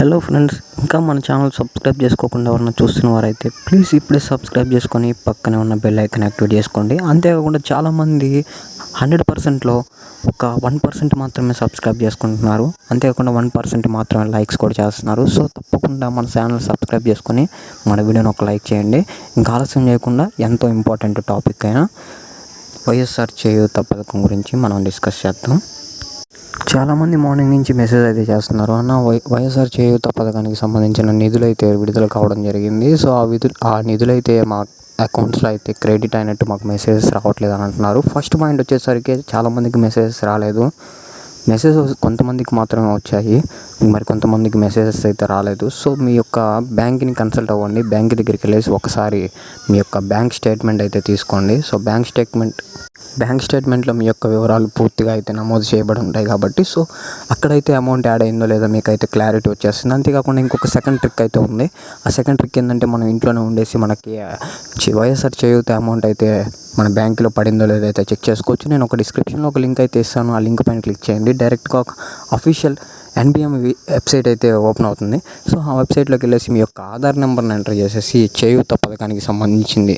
Hello friends, ఇంకా మన channel subscribe చేసుకోకుండా ఎవరైనా చూస్తున్న వారైతే ప్లీజ్ ఇప్పుడే సబ్స్క్రైబ్ చేసుకొని పక్కనే ఉన్న బెల్ ఐకాన్ యాక్టివేట్ చేసుకోండి. అంతేకాకుండా చాలామంది 100%లో ఒక 1% మాత్రమే సబ్స్క్రైబ్ చేసుకుంటున్నారు. అంతేకాకుండా 1% మాత్రమే లైక్స్ కూడా చేస్తున్నారు. సో తప్పకుండా మన ఛానల్ సబ్స్క్రైబ్ చేసుకొని మన వీడియోని ఒక లైక్ చేయండి. ఇంకా ఆలస్యం చేయకుండా ఎంతో ఇంపార్టెంట్ టాపిక్ అయిన వైఎస్ఆర్ చేయూత పథకం గురించి మనం డిస్కస్ చేద్దాం. చాలామంది మార్నింగ్ నుంచి మెసేజ్ అయితే చేస్తున్నారు, అన్న వైఎస్ఆర్ చేయూత పథకానికి సంబంధించిన నిధులు అయితే విడుదల కావడం జరిగింది. సో ఆ నిధులు అయితే మా అకౌంట్స్లో అయితే క్రెడిట్ అయినట్టు మాకు మెసేజెస్ రావట్లేదు అని అంటున్నారు. ఫస్ట్ పాయింట్ వచ్చేసరికి చాలామందికి మెసేజెస్ రాలేదు. మెసేజెస్ కొంతమందికి మాత్రమే వచ్చాయి, మరి కొంతమందికి మెసేజెస్ అయితే రాలేదు. సో మీ యొక్క బ్యాంక్ని కన్సల్ట్ అవ్వండి. బ్యాంక్ దగ్గరికి వెళ్ళేసి ఒకసారి మీ యొక్క బ్యాంక్ స్టేట్మెంట్ అయితే తీసుకోండి. సో బ్యాంక్ స్టేట్మెంట్లో మీ యొక్క వివరాలు పూర్తిగా అయితే నమోదు చేయబడి ఉంటాయి కాబట్టి సో అక్కడైతే అమౌంట్ యాడ్ అయిందో లేదో మీకు అయితే క్లారిటీ వచ్చేస్తుంది. అంతేకాకుండా ఇంకొక సెకండ్ ట్రిక్ అయితే ఉంది. ఆ సెకండ్ ట్రిక్ ఏంటంటే మనం ఇంట్లోనే ఉండేసి మనకి వైఎస్ఆర్ చేయూత అమౌంట్ అయితే మన బ్యాంకులో పడిందో లేదో అయితే చెక్ చేసుకోవచ్చు. నేను ఒక డిస్క్రిప్షన్లో ఒక లింక్ అయితే ఇస్తాను. ఆ లింక్ పైన క్లిక్ చేయండి. డైరెక్ట్గా ఒక అఫీషియల్ ఎన్బిఎం వెబ్సైట్ అయితే ఓపెన్ అవుతుంది. సో ఆ వెబ్సైట్లోకి వెళ్ళేసి మీ యొక్క ఆధార్ నెంబర్ని ఎంటర్ చేసేసి చేయూత పథకానికి సంబంధించింది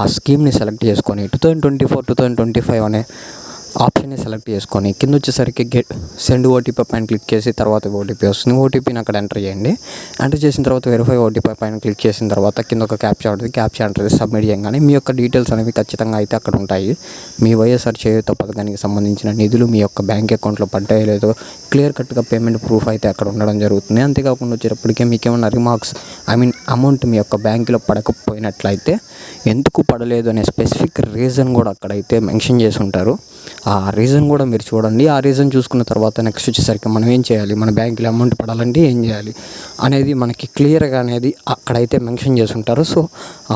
ఆ స్కీమ్ని సెలెక్ట్ చేసుకొని 2024-2025 అనే ఆప్షన్ని సెలెక్ట్ చేసుకొని కింద వచ్చేసరికి సెండ్ ఓటీపీ పైన క్లిక్ చేసి తర్వాత ఓటీపీ వస్తుంది. ఓటీపీని అక్కడ ఎంటర్ చేయండి. ఎంటర్ చేసిన తర్వాత వెరిఫై ఓటీపీ పైన క్లిక్ చేసిన తర్వాత కింద ఒక క్యాప్చా ఉంటుంది. క్యాప్చా ఎంటర్ చేసి సబ్మిట్ చేయగానే మీ యొక్క డీటెయిల్స్ అనేవి ఖచ్చితంగా అయితే అక్కడ ఉంటాయి. మీ వైఎస్ఆర్ చేయూత పథకానికి సంబంధించిన నిధులు మీ యొక్క బ్యాంక్ అకౌంట్లో పడ్డాయో లేదో క్లియర్ కట్గా పేమెంట్ ప్రూఫ్ అయితే అక్కడ ఉండడం జరుగుతుంది. అంతేకాకుండా వచ్చేటప్పటికే మీకు ఏమైనా రిమార్క్స్ అమౌంట్ మీ యొక్క బ్యాంకులో పడకపోయినట్లయితే ఎందుకు పడలేదు అనే స్పెసిఫిక్ రీజన్ కూడా అక్కడైతే మెన్షన్ చేసి ఉంటారు. ఆ రీజన్ కూడా మీరు చూడండి. ఆ రీజన్ చూసుకున్న తర్వాత నెక్స్ట్ వచ్చేసరికి మనం ఏం చేయాలి, మన బ్యాంకులో అమౌంట్ పడాలంటే ఏం చేయాలి అనేది మనకి క్లియర్గా అనేది అక్కడైతే మెన్షన్ చేసి ఉంటారు. సో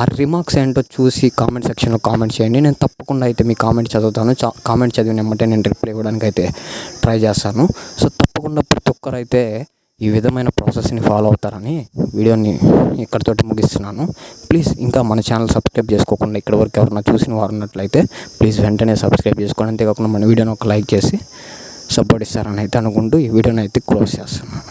ఆ రిమార్క్స్ ఏంటో చూసి కామెంట్ సెక్షన్లో కామెంట్ చేయండి. నేను తప్పకుండా అయితే మీ కామెంట్ చదువుతాను. కామెంట్ చదివిన వెంటనే నేను రిప్లై ఇవ్వడానికి అయితే ట్రై చేస్తాను. సో తప్పకుండా ప్రతి ఒక్కరు అయితే ఈ విధమైన ప్రాసెస్ని ఫాలో అవుతారని వీడియోని ఇక్కడితోటి ముగిస్తున్నాను. ప్లీజ్ ఇంకా మన ఛానల్ సబ్స్క్రైబ్ చేసుకోకుండా ఇక్కడ వరకు ఎవరైనా చూసిన వారు ఉన్నట్లయితే ప్లీజ్ వెంటనే సబ్స్క్రైబ్ చేసుకోండి. అంతేకాకుండా మన వీడియోని ఒక లైక్ చేసి సపోర్ట్ ఇస్తారని అయితే అనుకుంటూ ఈ వీడియోని అయితే క్లోజ్ చేస్తున్నాను.